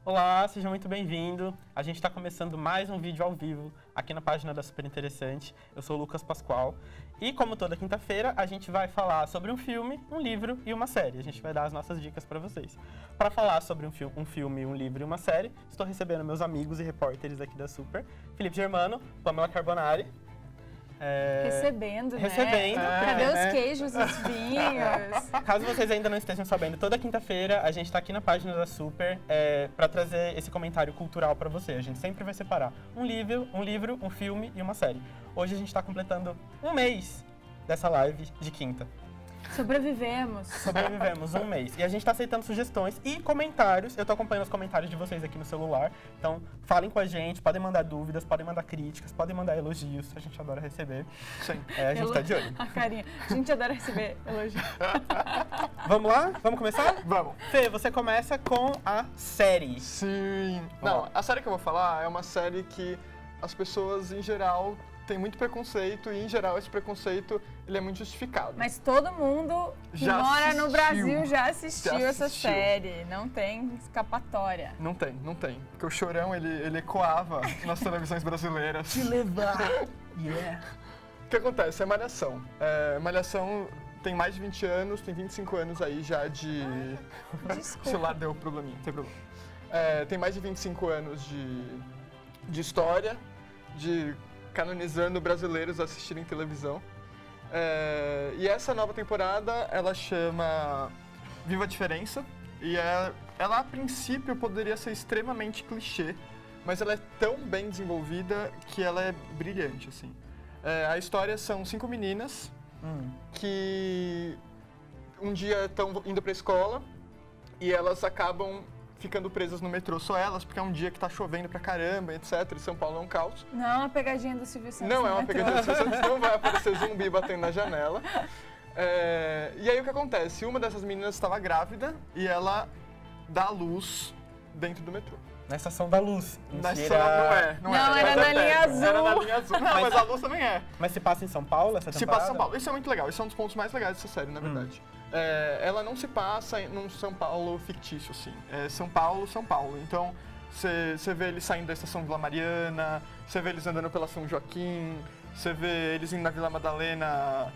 Olá, seja muito bem-vindo. A gente está começando mais um vídeo ao vivo aqui na página da Super Interessante. Eu sou o Lucas Pascoal e, como toda quinta-feira, a gente vai falar sobre um filme, um livro e uma série. A gente vai dar as nossas dicas para vocês. Para falar sobre um filme, um livro e uma série, estou recebendo meus amigos e repórteres aqui da Super, Felipe Germano, Pamela Carbonari. Recebendo, né? Recebendo. Cadê os queijos, os vinhos? Caso vocês ainda não estejam sabendo, toda quinta-feira a gente está aqui na página da Super para trazer esse comentário cultural para você. A gente sempre vai separar um livro, um filme e uma série. Hoje a gente está completando um mês dessa live de quinta. Sobrevivemos um mês. E a gente está aceitando sugestões e comentários. Eu estou acompanhando os comentários de vocês aqui no celular. Então, falem com a gente, podem mandar dúvidas, podem mandar críticas, podem mandar elogios. A gente adora receber. Sim. A gente está de olho. A carinha. A gente adora receber elogios. Vamos lá? Vamos começar? Vamos. Fê, você começa com a série. Sim. Não, a série que eu vou falar é uma série que as pessoas, em geral, têm muito preconceito e, em geral, esse preconceito ele é muito justificado. Mas todo mundo que Já mora assistiu. no Brasil já assistiu Já essa assistiu. série. Não tem escapatória. Não tem. Porque o Chorão, ele ecoava nas televisões brasileiras. Te levar. Yeah. O que acontece? É Malhação. Malhação tem mais de 20 anos, tem 25 anos aí já de... O celular deu probleminha, não tem problema. Tem mais de 25 anos de história, de canonizando brasileiros a assistirem televisão. E essa nova temporada, ela chama Viva a Diferença. E ela, a princípio, poderia ser extremamente clichê, mas ela é tão bem desenvolvida que ela é brilhante, assim. A história são 5 meninas que um dia estão indo para a escola e elas acabam ficando presas no metrô, só elas, porque é um dia que tá chovendo pra caramba, etc. E São Paulo é um caos. Não é uma pegadinha do Silvio Santos. Não é uma pegadinha do Silvio Santos, não vai aparecer zumbi batendo na janela. E aí o que acontece? Uma dessas meninas estava grávida e ela dá à luz dentro do metrô. Na Estação da Luz. Não era na linha azul. Era na linha azul. Não, mas a luz também é. Mas se passa em São Paulo essa temporada? Se passa em São Paulo. Isso é muito legal. Isso é um dos pontos mais legais dessa série, na verdade. Ela não se passa num São Paulo fictício, assim. É São Paulo. Então, você vê eles saindo da Estação Vila Mariana, você vê eles andando pela São Joaquim, você vê eles indo na Vila Madalena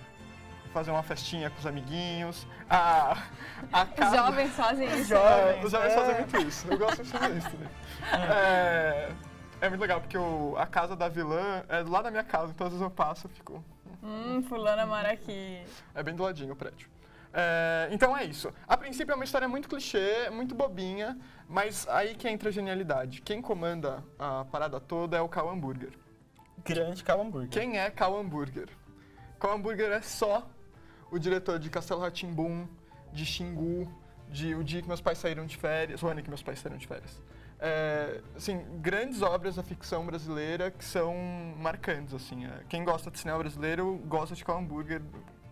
fazer uma festinha com os amiguinhos. Os jovens fazem isso. Os jovens fazem muito isso. Eu gosto de fazer isso também. É muito legal, porque a casa da vilã é do lado da minha casa, então às vezes eu passo e fico... Fulana mora aqui. É bem do ladinho o prédio. Então é isso. A princípio é uma história muito clichê, muito bobinha, mas aí que entra a genialidade. Quem comanda a parada toda é o Cal Hamburger. Grande Cal Hamburger. Quem é Cal Hamburger? Cal Hamburger é só o diretor de Castelo Rá-Tim-Bum, de Xingu, de O Dia que Meus Pais Saíram de Férias, o ano que meus pais saíram de férias. Assim, grandes obras da ficção brasileira que são marcantes, assim. Quem gosta de cinema brasileiro gosta de Cal Hamburger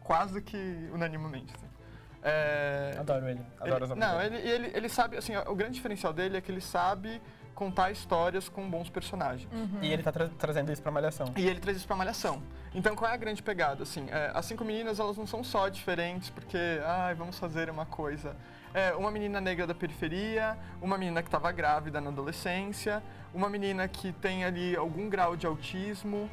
quase que unanimemente. Assim. Adoro ele. Adoro as obras Não, dele. ele sabe, assim, o grande diferencial dele é que ele sabe contar histórias com bons personagens. E ele tá trazendo isso pra Malhação. E ele traz isso pra Malhação. Então, qual é a grande pegada? Assim, as 5 meninas, elas não são só diferentes porque, vamos fazer uma coisa. Uma menina negra da periferia, uma menina que estava grávida na adolescência, uma menina que tem ali algum grau de autismo,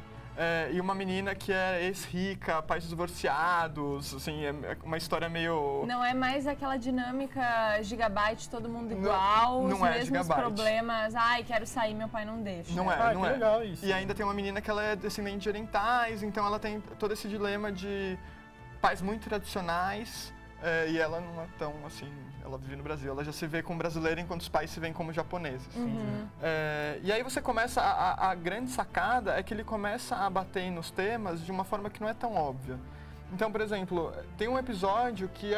e uma menina que é ex-rica, pais divorciados, assim, é uma história meio... Não é mais aquela dinâmica gigabyte, todo mundo igual, os mesmos gigabyte. problemas. Quero sair, meu pai não deixa. Não é. Legal isso. E ainda tem uma menina que ela é descendente de orientais, então ela tem todo esse dilema de pais muito tradicionais, e ela não é tão, assim, ela vive no Brasil, ela já se vê como brasileira enquanto os pais se veem como japoneses. E aí você começa, a grande sacada é que ele começa a bater nos temas de uma forma que não é tão óbvia. Então, por exemplo, tem um episódio que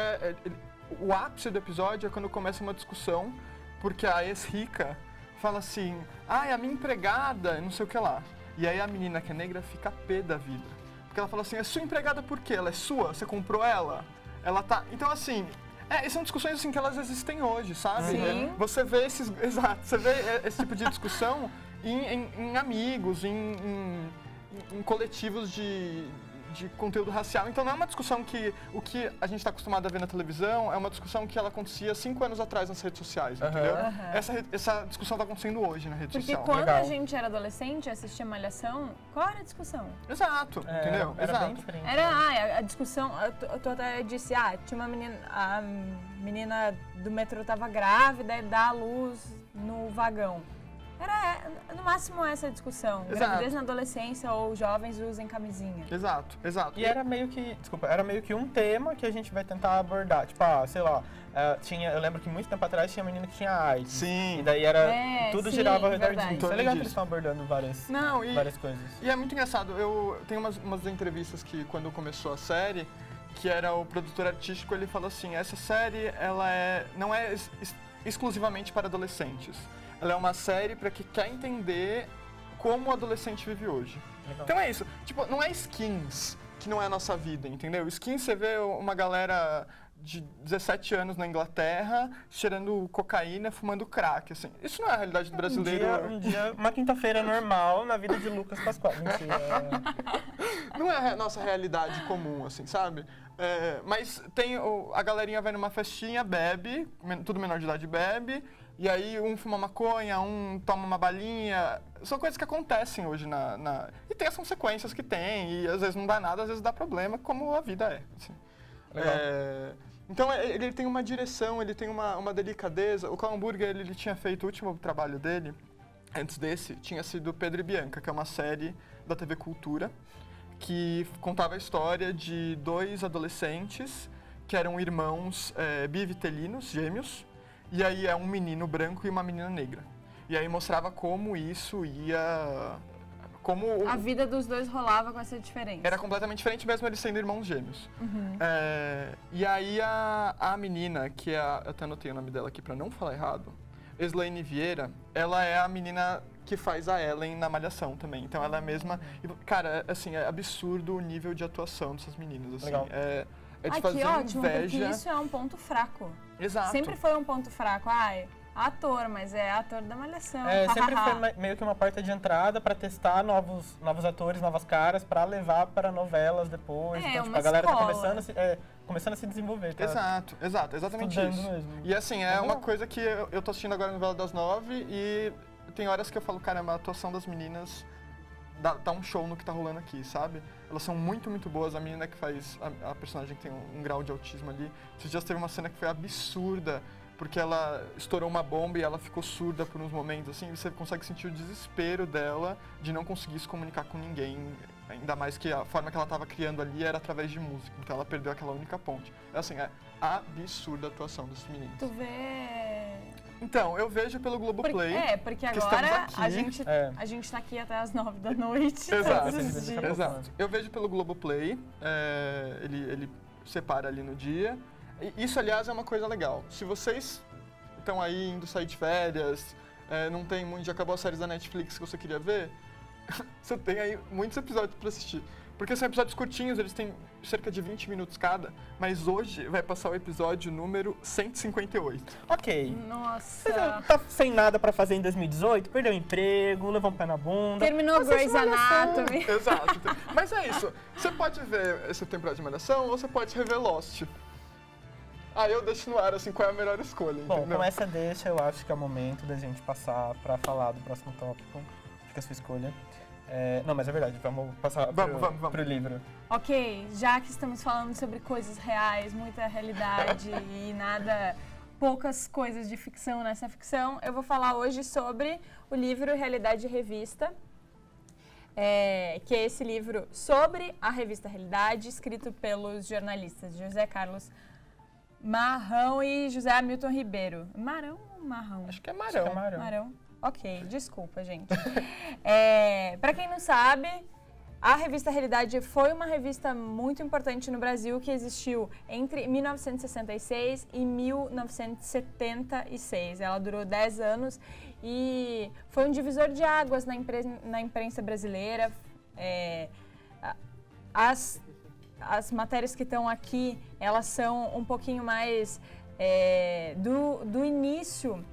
o ápice do episódio é quando começa uma discussão, porque a ex-rica fala assim, a minha empregada, não sei o que lá. E aí a menina que é negra fica pé da vida. Porque ela fala assim, é sua empregada por quê? Ela é sua? Você comprou ela? Ela tá... Então, assim, são discussões assim que elas existem hoje, sabe? Sim. Você vê você vê esse tipo de discussão em amigos, em coletivos de conteúdo racial. Então não é uma discussão que o que a gente está acostumado a ver na televisão, é uma discussão que ela acontecia 5 anos atrás nas redes sociais, entendeu? Essa discussão está acontecendo hoje na rede social. Porque quando a gente era adolescente, assistia Malhação, qual era a discussão? Exato, entendeu? Era bem diferente. A discussão, tu até disse, tinha uma menina, a menina do metrô estava grávida e dá a luz no vagão. Era, no máximo, essa discussão. Gravidez na adolescência ou jovens usem camisinha. Exato. E era meio que um tema que a gente vai tentar abordar. Tipo, sei lá, eu lembro que muito tempo atrás tinha menina que tinha AIDS. Sim. E daí tudo girava ao redor disso. É legal que eles estão abordando várias coisas. E é muito engraçado, tem umas entrevistas que quando começou a série, que era o produtor artístico, ele falou assim, essa série, não é exclusivamente para adolescentes. Ela é uma série para quem quer entender como o adolescente vive hoje. Legal. Então é isso. Tipo, não é Skins que não é a nossa vida, entendeu? Skins, você vê uma galera de 17 anos na Inglaterra cheirando cocaína, fumando crack, assim. Isso não é a realidade do brasileiro. Uma quinta-feira normal na vida de Lucas Pascoal. Mentira. Não é a nossa realidade comum, assim, sabe? Mas a galerinha vai numa festinha, bebe, tudo menor de idade bebe, e aí um fuma maconha, um toma uma balinha. São coisas que acontecem hoje e tem as consequências que tem, e às vezes não dá nada, às vezes dá problema, como a vida é. Assim. Então ele tem uma direção, ele tem uma delicadeza. O Karl Hamburger, ele tinha feito o último trabalho dele, antes desse, tinha sido Pedro e Bianca, que é uma série da TV Cultura, que contava a história de 2 adolescentes que eram irmãos bivitelinos, gêmeos, e aí é um menino branco e uma menina negra. E aí mostrava como isso ia... A vida dos dois rolava com essa diferença. Era completamente diferente, mesmo eles sendo irmãos gêmeos. E aí a menina, que eu até anotei o nome dela aqui pra não falar errado, Slaine Vieira, ela é a menina que faz a Ellen na Malhação também. Então ela é a mesma... Cara, assim, é absurdo o nível de atuação dessas meninas, assim. Legal. É de fazer ótimo, inveja. Porque isso é um ponto fraco. Exato. Sempre foi um ponto fraco. Ator, mas é ator da Malhação. Sempre foi meio que uma porta de entrada para testar novos atores, novas caras, para levar para novelas depois. Então, tipo, a galera tá começando a se desenvolver. Tá? Exatamente isso. Mesmo. E assim, uma coisa que eu tô assistindo agora a novela das 9 e tem horas que eu falo, caramba, a atuação das meninas dá um show no que tá rolando aqui, sabe? Elas são muito, muito boas. A menina que faz a personagem que tem um grau de autismo ali. Esses dias teve uma cena que foi absurda, porque ela estourou uma bomba e ela ficou surda por uns momentos, assim, você consegue sentir o desespero dela de não conseguir se comunicar com ninguém, ainda mais que a forma que ela estava criando ali era através de música, então ela perdeu aquela única ponte. Assim, é absurda a atuação desses meninos. Tu vê... Então, eu vejo pelo Globoplay. Porque agora a gente tá aqui até as 9 da noite. Exato. Eu vejo pelo Globoplay, ele separa ali no dia. Isso, aliás, é uma coisa legal. Se vocês estão aí indo sair de férias, não tem muito, já acabou as séries da Netflix que você queria ver, você tem aí muitos episódios para assistir. Porque são episódios curtinhos, eles têm cerca de 20 minutos cada, mas hoje vai passar o episódio número 158. Ok. Nossa. Você tá sem nada pra fazer em 2018, perdeu o emprego, levou um pé na bunda. Terminou Grey's Anatomy. Exato. Mas é isso. Você pode ver essa temporada de Malhação ou você pode rever Lost. Eu deixo no ar, assim, qual é a melhor escolha, Bom, entendeu? com essa deixa, eu acho que é o momento da gente passar pra falar do próximo tópico. Fica a sua escolha. Não, mas é verdade, vamos passar pro livro. Ok, já que estamos falando sobre coisas reais, muita realidade e poucas coisas de ficção nessa ficção, eu vou falar hoje sobre o livro Realidade Revista, que é esse livro sobre a revista Realidade, escrito pelos jornalistas José Carlos Marrão e José Hamilton Ribeiro. Marão ou Marrão? Acho que é Marão. Marão. Ok, desculpa, gente. Para quem não sabe, a revista Realidade foi uma revista muito importante no Brasil que existiu entre 1966 e 1976. Ela durou 10 anos e foi um divisor de águas na imprensa brasileira. As matérias que estão aqui, elas são um pouquinho mais do início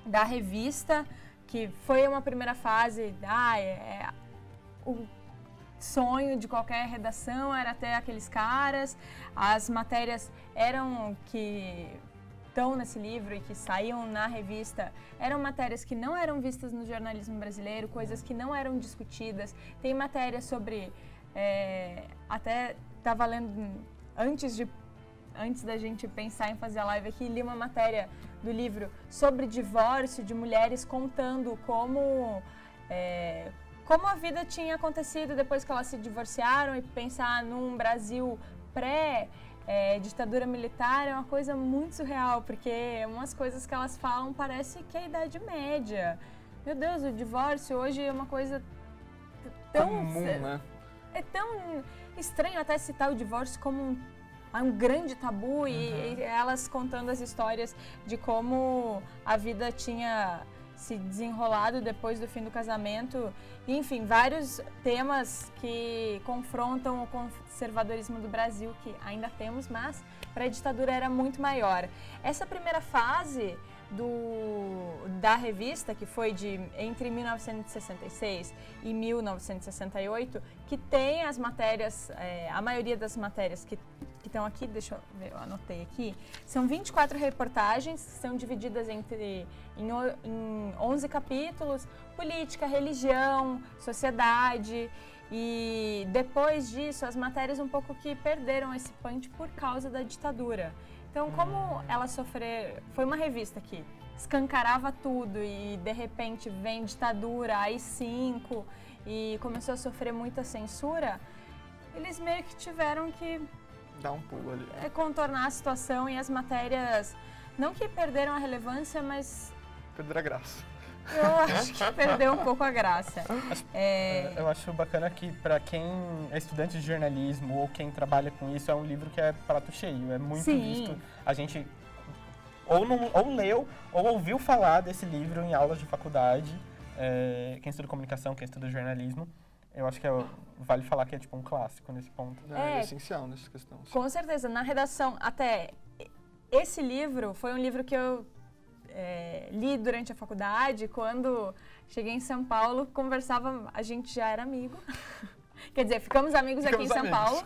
da revista, que foi uma primeira fase, sonho de qualquer redação era ter aqueles caras. As matérias que estão nesse livro e que saíam na revista eram matérias que não eram vistas no jornalismo brasileiro, coisas que não eram discutidas. Tem matéria sobre... até estava lendo antes da gente pensar em fazer a live aqui, li uma matéria do livro sobre divórcio, de mulheres contando como a vida tinha acontecido depois que elas se divorciaram, e pensar num Brasil ditadura militar é uma coisa muito surreal, porque umas coisas que elas falam parece que é a Idade Média. Meu Deus, o divórcio hoje é uma coisa tão... comum, né? É tão estranho até citar o divórcio como um grande tabu, e elas contando as histórias de como a vida tinha se desenrolado depois do fim do casamento. Enfim, vários temas que confrontam o conservadorismo do Brasil, que ainda temos, mas para a ditadura era muito maior. Essa primeira fase da revista, que foi entre 1966 e 1968, que tem as matérias, a maioria das matérias que estão aqui, deixa eu ver, eu anotei aqui, são 24 reportagens, que são divididas em 11 capítulos: política, religião, sociedade. E depois disso, as matérias um pouco que perderam esse punch por causa da ditadura. Então, como ela foi uma revista que escancarava tudo e de repente vem ditadura, AI-5, e começou a sofrer muita censura, eles meio que tiveram que dar um pulo ali. Contornar a situação, e as matérias, não que perderam a relevância, mas... perderam a graça. Eu acho que perdeu um pouco a graça. Eu acho bacana que, para quem é estudante de jornalismo ou quem trabalha com isso, é um livro que é prato cheio, é muito visto. A gente ou leu ou ouviu falar desse livro em aulas de faculdade. Quem estuda comunicação, quem estuda jornalismo, eu acho que vale falar que é tipo um clássico nesse ponto. É essencial nessa questão. Com certeza. Na redação, até esse livro foi um livro que eu li durante a faculdade. Quando cheguei em São Paulo, a gente já era amigo. Quer dizer, ficamos amigos aqui em São Paulo,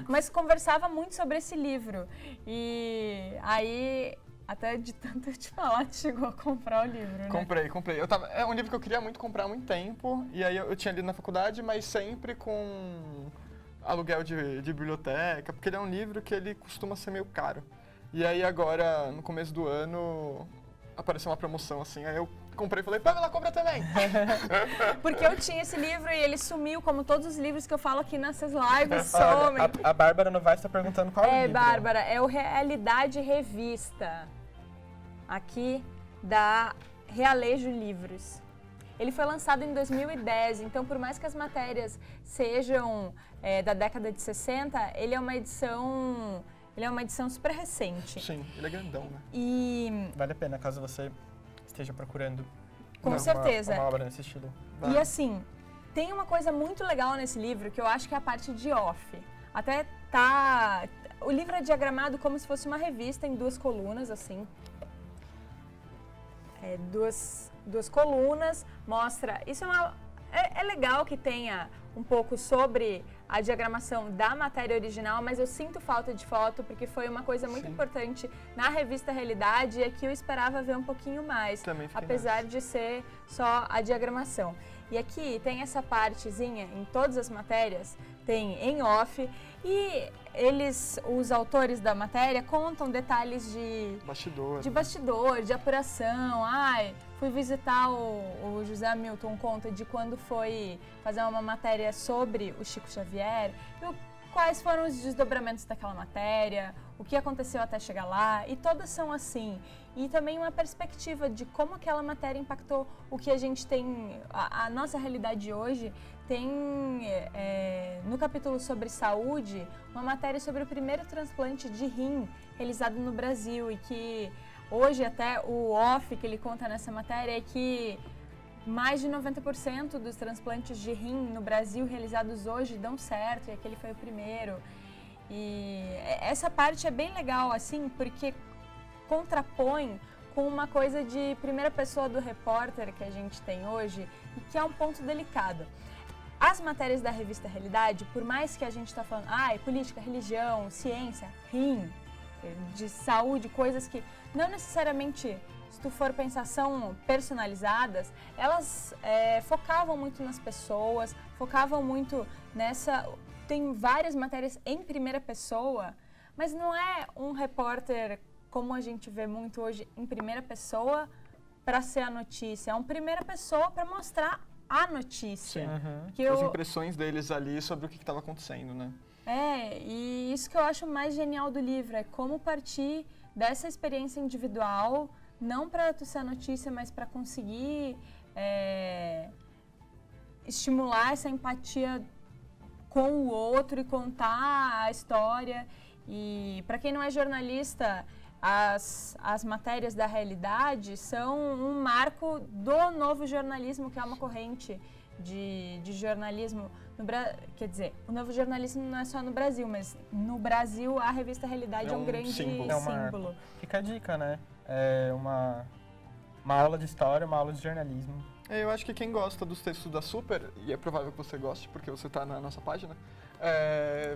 mas conversava muito sobre esse livro. E aí, até de tanto te falar, chegou a comprar o livro, né? Comprei. É um livro que eu queria muito comprar há muito tempo, e aí eu tinha lido na faculdade, mas sempre com aluguel de biblioteca, porque ele é um livro que ele costuma ser meio caro. E aí agora, no começo do ano, apareceu uma promoção assim, aí eu comprei e falei, Pamela, compra também! Porque eu tinha esse livro e ele sumiu, como todos os livros que eu falo aqui nessas lives, somem. A Bárbara Novaes está perguntando qual é o livro. Bárbara, é o Realidade Revista, aqui da Realejo Livros. Ele foi lançado em 2010, então por mais que as matérias sejam da década de 60, ele é uma edição super recente. Sim, ele é grandão, né? E vale a pena caso você esteja procurando certeza. Uma obra nesse estilo. Vale. E assim, tem uma coisa muito legal nesse livro, que eu acho que é a parte de off. Até o livro é diagramado como se fosse uma revista em 2 colunas, assim. Duas colunas, mostra... Isso é legal que tenha um pouco sobre a diagramação da matéria original, mas eu sinto falta de foto, porque foi uma coisa muito importante na revista Realidade, e aqui eu esperava ver um pouquinho mais, apesar de ser só a diagramação. E aqui tem essa partezinha, em todas as matérias, tem em off, e os autores da matéria contam detalhes de bastidor, de apuração. Fui visitar o José Hamilton, conta de quando foi fazer uma matéria sobre o Chico Xavier, e quais foram os desdobramentos daquela matéria, o que aconteceu até chegar lá, e todas são assim. E também uma perspectiva de como aquela matéria impactou o que a gente tem, a nossa realidade hoje. Tem, no capítulo sobre saúde, uma matéria sobre o primeiro transplante de rim realizado no Brasil, e que hoje até o off que ele conta nessa matéria é que mais de 90% dos transplantes de rim no Brasil realizados hoje dão certo, e aquele foi o primeiro. E essa parte é bem legal, assim, porque contrapõe com uma coisa de primeira pessoa do repórter que a gente tem hoje, e que é um ponto delicado. as matérias da revista Realidade, por mais que a gente está falando, política, religião, ciência, de saúde, coisas que não necessariamente, se tu for pensar, são personalizadas, elas focavam muito nas pessoas, focavam muito nessa... Tem várias matérias em primeira pessoa, mas não é um repórter, como a gente vê muito hoje, em primeira pessoa para ser a notícia. É uma primeira pessoa para mostrar a notícia. Sim. As impressões deles ali sobre o que estava acontecendo, né? E isso que eu acho mais genial do livro, é como partir dessa experiência individual, não para tu ser a notícia, mas para conseguir estimular essa empatia com o outro e contar a história. E para quem não é jornalista, as matérias da Realidade são um marco do novo jornalismo, que é uma corrente de jornalismo quer dizer, o novo jornalismo não é só no Brasil, mas no Brasil a revista Realidade é um grande símbolo. Fica a dica, né? É uma aula de história, uma aula de jornalismo. Eu acho que quem gosta dos textos da Super, e é provável que você goste, porque você está na nossa página,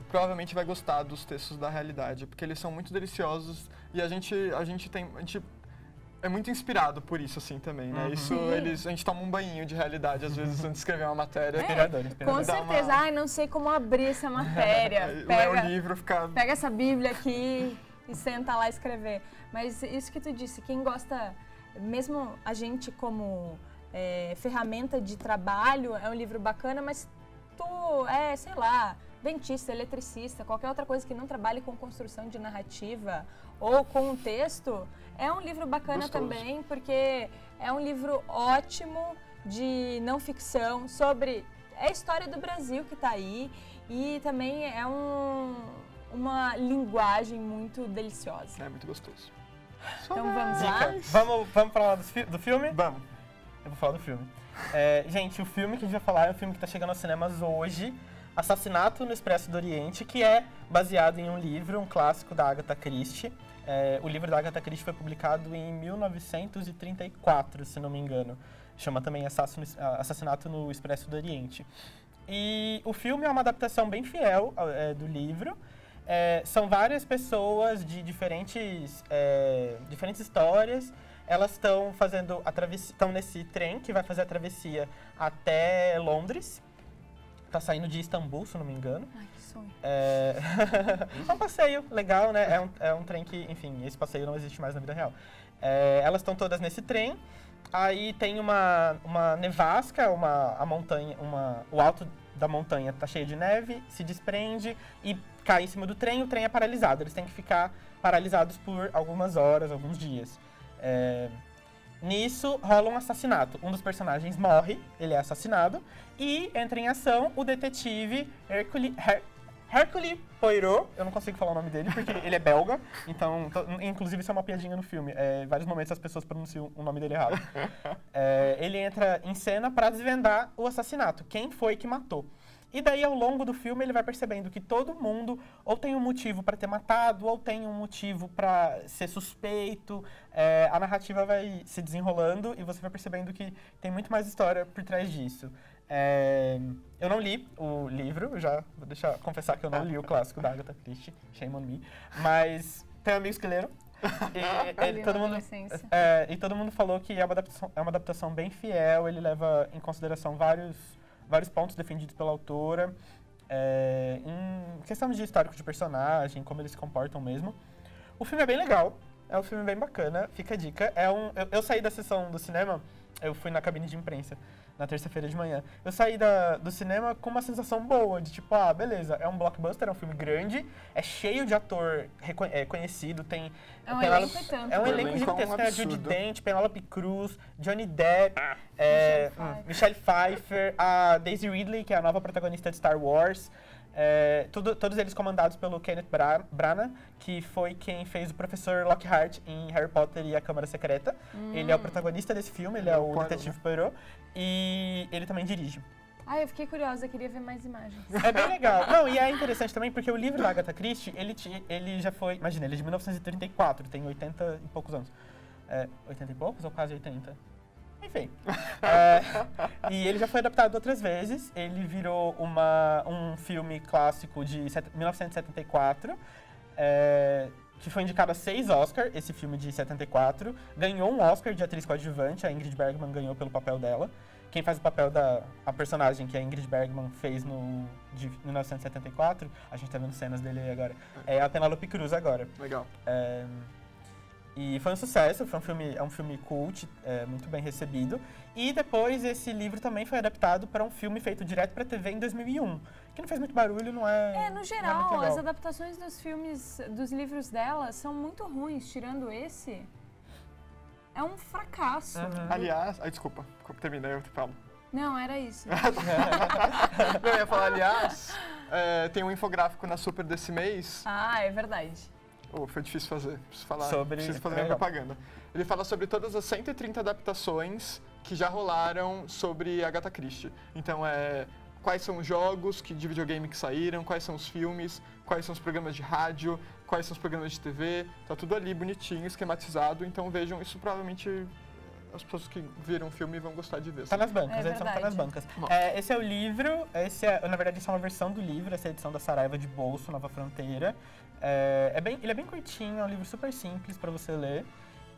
provavelmente vai gostar dos textos da Realidade, porque eles são muito deliciosos e a gente é muito inspirado por isso, assim, também, né? Isso, a gente toma um banho de realidade, às vezes, antes de escrever uma matéria. Inspirador. Com certeza. Não sei como abrir essa matéria. Pega o livro, pega essa Bíblia aqui e senta lá escrever. Mas isso que tu disse, quem gosta, mesmo a gente como ferramenta de trabalho, é um livro bacana, mas tu sei lá, dentista, eletricista, qualquer outra coisa que não trabalhe com construção de narrativa ou com um texto, é um livro bacana também, porque é um livro ótimo de não ficção sobre a história do Brasil que está aí, e também é uma linguagem muito deliciosa. É muito gostoso. Então vamos lá? Vamos falar do filme? Vamos. Eu vou falar do filme. Gente, o filme que a gente vai falar é um filme que está chegando aos cinemas hoje, Assassinato no Expresso do Oriente, que é baseado em um livro, um clássico da Agatha Christie. O livro da Agatha Christie foi publicado em 1934, se não me engano. Chama também Assassinato no Expresso do Oriente. E o filme é uma adaptação bem fiel do livro. São várias pessoas de diferentes histórias. Elas estão fazendo estão nesse trem que vai fazer a travessia até Londres. Tá saindo de Istambul, se não me engano. Ai, que sonho. É um passeio legal, né? É um trem que, enfim, esse passeio não existe mais na vida real. Elas estão todas nesse trem. Aí tem uma nevasca, a montanha, o alto da montanha tá cheio de neve, se desprende e cai em cima do trem. O trem é paralisado. Eles têm que ficar paralisados por algumas horas, alguns dias. Nisso rola um assassinato. Um dos personagens morre, ele é assassinado, e entra em ação o detetive Hercule Poirot. Eu não consigo falar o nome dele porque ele é belga, então, inclusive isso é uma piadinha no filme. Em vários momentos as pessoas pronunciam o nome dele errado. Ele entra em cena para desvendar o assassinato, quem foi que matou. E daí, ao longo do filme, ele vai percebendo que todo mundo ou tem um motivo para ter matado, ou tem um motivo para ser suspeito. A narrativa vai se desenrolando e você vai percebendo que tem muito mais história por trás disso. Eu não li o livro, vou confessar que eu não li o clássico da Agatha Christie, shame on me, mas tenho amigos que leram. E todo mundo falou que é uma adaptação bem fiel, ele leva em consideração vários pontos defendidos pela autora, em questão de histórico de personagem, como eles se comportam mesmo. O filme é bem legal, é um filme bem bacana, fica a dica. Eu saí da sessão do cinema, eu fui na cabine de imprensa na terça-feira de manhã. Eu saí do cinema com uma sensação boa, de tipo, beleza, é um blockbuster, é um filme grande, é cheio de ator conhecido, tem... É um elenco e tanto. É um elenco gigantesco, tem a Judi Dench, Penélope Cruz, Johnny Depp, Michelle Pfeiffer, a Daisy Ridley, que é a nova protagonista de Star Wars. Todos eles comandados pelo Kenneth Branagh, que foi quem fez o professor Lockhart em Harry Potter e a Câmara Secreta. Ele é o protagonista desse filme, ele é o detetive Poirot, e ele também dirige. Eu fiquei curiosa, queria ver mais imagens. É bem legal. Não, e é interessante também porque o livro da Agatha Christie, ele já foi, imagina, ele é de 1934, tem 80 e poucos anos. 80 e poucos ou quase 80? Enfim. E ele já foi adaptado outras vezes. Ele virou um filme clássico de 1974, que foi indicado a 6 Oscars, esse filme de 74. Ganhou um Oscar de atriz coadjuvante, a Ingrid Bergman ganhou pelo papel dela. Quem faz o papel a personagem que a Ingrid Bergman fez de 1974, a gente tá vendo cenas dele aí agora, é a Penélope Cruz agora. Legal. E foi um sucesso, é um filme cult, muito bem recebido. E depois esse livro também foi adaptado para um filme feito direto para TV em 2001, que não fez muito barulho, não é. No geral, as adaptações dos filmes, dos livros dela são muito ruins, tirando esse. É um fracasso. Aliás, desculpa, terminei, eu te falo. Não, era isso. Eu ia falar, aliás, tem um infográfico na Super desse mês. Ah, é verdade. Foi difícil fazer, preciso fazer minha propaganda. Ele fala sobre todas as 130 adaptações que já rolaram sobre Agatha Christie. Então, quais são os jogos de videogame que saíram, quais são os filmes, quais são os programas de rádio, quais são os programas de TV. Tá tudo ali bonitinho, esquematizado. Então, vejam, isso provavelmente as pessoas que viram o filme vão gostar de ver. Tá nas bancas, a edição tá nas bancas. Esse é o livro, na verdade, essa é uma versão do livro, essa é a edição da Saraiva de Bolso, Nova Fronteira. Ele é bem curtinho, é um livro super simples para você ler.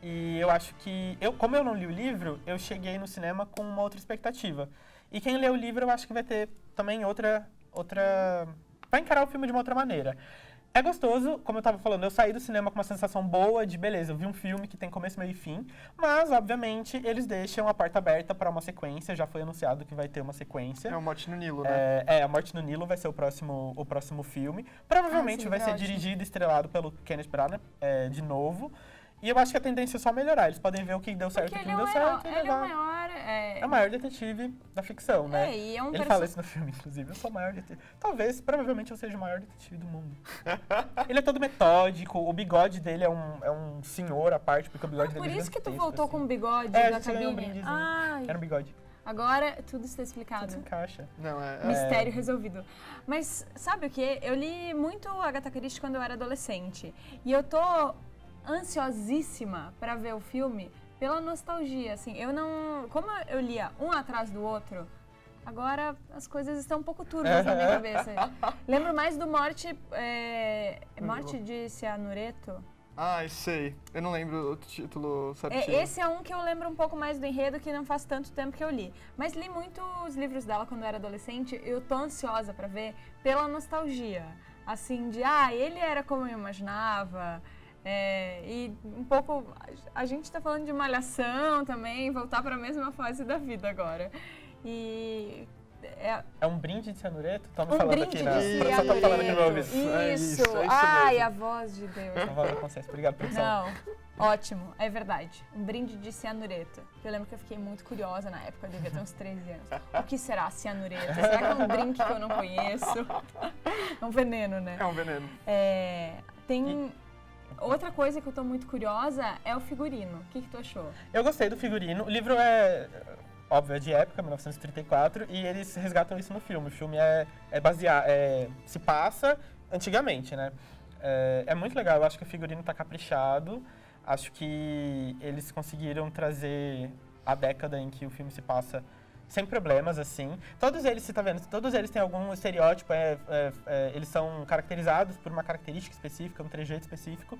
E eu acho que, como eu não li o livro, eu cheguei no cinema com uma outra expectativa. E quem lê o livro, eu acho que vai ter também outra... vai encarar o filme de uma outra maneira. É gostoso, como eu tava falando, eu saí do cinema com uma sensação boa de, beleza, eu vi um filme que tem começo, meio e fim, mas, obviamente, eles deixam a porta aberta para uma sequência, já foi anunciado que vai ter uma sequência. A Morte no Nilo, né? A Morte no Nilo vai ser o próximo filme. Provavelmente vai ser dirigido e estrelado pelo Kenneth Branagh, de novo. E eu acho que a tendência é só melhorar. Eles podem ver o que deu certo e o que não deu certo. Ele é o maior detetive da ficção, né? E é um Ele fala isso no filme, inclusive. Eu sou o maior detetive. Provavelmente eu seja o maior detetive do mundo. Ele é todo metódico. O bigode dele é um senhor à parte, porque o bigode dele é por isso que tu voltou assim. com o bigode da cabine? Um brindezinho. Era um bigode. Agora tudo está explicado. Tudo se encaixa. Mistério resolvido. Mas sabe o que? Eu li muito Agatha Christie quando eu era adolescente. E eu tô ansiosíssima para ver o filme pela nostalgia, assim. Como eu lia um atrás do outro, agora as coisas estão um pouco turvas na minha cabeça. Lembro mais do Morte de Cianureto. Sei. Eu não lembro o título certinho. Esse é um que eu lembro um pouco mais do enredo, que não faz tanto tempo que eu li. Mas li muito os livros dela quando eu era adolescente. Eu tô ansiosa para ver pela nostalgia. Assim, ele era como eu imaginava. E um pouco, a gente tá falando de malhação também, voltar para a mesma fase da vida agora. E é um brinde de cianureto? Estamos falando aqui, Só tô falando aqui no meu ouvido. Isso. Ai, a voz de Deus. Obrigado, produção. Não, ótimo, é verdade. Um brinde de cianureto. Eu lembro que eu fiquei muito curiosa na época, eu devia ter uns 13 anos. O que será cianureto? Será que é um drink que eu não conheço? É um veneno, né? É um veneno. Outra coisa que eu tô muito curiosa é o figurino. O que tu achou? Eu gostei do figurino. O livro óbvio, é de época, 1934, e eles resgatam isso no filme. O filme se passa antigamente, né? É muito legal, eu acho que o figurino tá caprichado. Acho que eles conseguiram trazer a década em que o filme se passa sem problemas, assim. Todos eles, você tá vendo, todos eles têm algum estereótipo, eles são caracterizados por uma característica específica, um trejeito específico,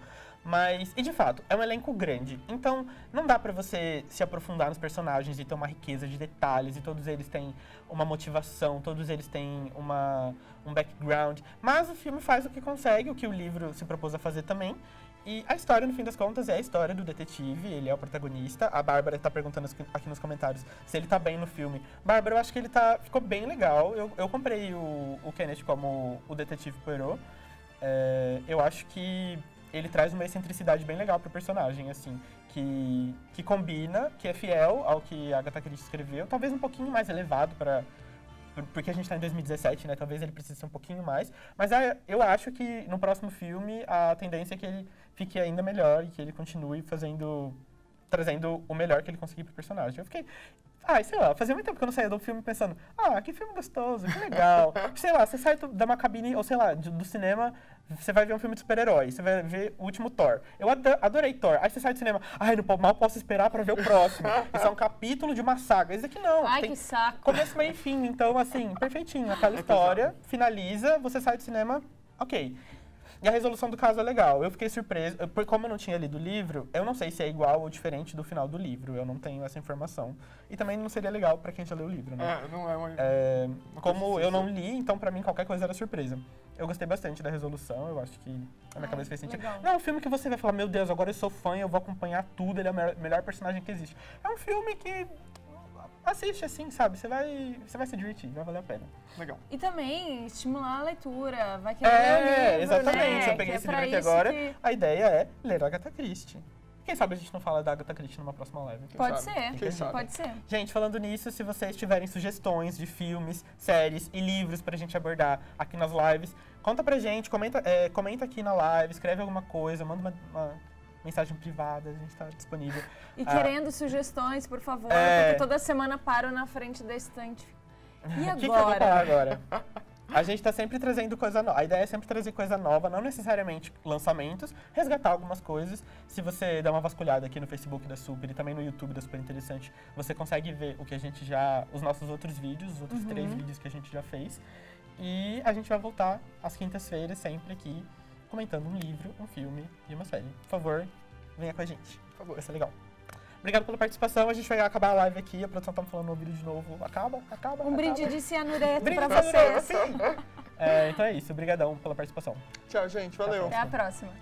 e de fato, é um elenco grande. Então, não dá pra você se aprofundar nos personagens e ter uma riqueza de detalhes, e todos eles têm uma motivação, todos eles têm um background, mas o filme faz o que consegue, o que o livro se propôs a fazer também. E a história, no fim das contas, é a história do detetive, ele é o protagonista. A Bárbara tá perguntando aqui nos comentários se ele tá bem no filme. Bárbara, eu acho que ele ficou bem legal. Eu comprei o Kenneth como o detetive Poirot. Eu acho que ele traz uma excentricidade bem legal pro personagem, assim, que combina, que é fiel ao que a Agatha Christie escreveu. Talvez um pouquinho mais elevado porque a gente tá em 2017, né? Talvez ele precise ser um pouquinho mais. Mas eu acho que no próximo filme a tendência é que ele fique ainda melhor e que ele continue trazendo o melhor que ele conseguir pro personagem. Eu fiquei... sei lá, fazia muito tempo que eu não saía do filme pensando, que filme gostoso, que legal. Sei lá, você sai de uma cabine, ou sei lá, do cinema, Você vai ver um filme de super-herói, você vai ver o último Thor. Eu adorei Thor. Aí você sai do cinema, ai, mal posso esperar pra ver o próximo. Isso é um capítulo de uma saga. Esse aqui não. Ai, que saco. Começo, meio e fim. Então, assim, perfeitinho. Aquela história, finaliza, você sai do cinema, ok. E a resolução do caso é legal. Eu fiquei surpreso. Como eu não tinha lido o livro, eu não sei se é igual ou diferente do final do livro. Eu não tenho essa informação. E também não seria legal pra quem já leu o livro, né? Não é uma como eu não li, então pra mim qualquer coisa era surpresa. Eu gostei bastante da resolução, eu acho que na minha cabeça fez sentido. Legal. Não é um filme que você vai falar, meu Deus, agora eu sou fã e eu vou acompanhar tudo, ele é o melhor personagem que existe. É um filme que assiste assim, sabe? Você vai se divertir, vai valer a pena. Legal. E também estimular a leitura, vai querer ler o livro, exatamente. né? Eu peguei esse livro aqui agora. A ideia é ler Agatha Christie. Quem sabe a gente não fala da Agatha Christie numa próxima live. Pode sabe? Quem ser, sabe? pode ser. Gente, falando nisso, se vocês tiverem sugestões de filmes, séries e livros pra gente abordar aqui nas lives, conta pra gente, comenta aqui na live, escreve alguma coisa, manda uma mensagem privada, a gente tá disponível. E querendo sugestões, por favor, porque toda semana paro na frente da estante. E agora? O que eu vou falar agora? A gente tá sempre trazendo coisa nova. A ideia é sempre trazer coisa nova, não necessariamente lançamentos, resgatar algumas coisas. Se você der uma vasculhada aqui no Facebook da Super e também no YouTube da Super Interessante, você consegue ver o que a gente os nossos outros vídeos, os outros 3 vídeos que a gente já fez. E a gente vai voltar às quintas-feiras sempre aqui, comentando um livro, um filme e uma série. Por favor, venha com a gente. Por favor, vai ser legal. Obrigado pela participação. A gente vai acabar a live aqui. A produção tá me falando no ouvido de novo. Acaba. Um brinde de cianureto pra cianureto, vocês. Então é isso. Obrigadão pela participação. Tchau, gente. Valeu. Até a próxima.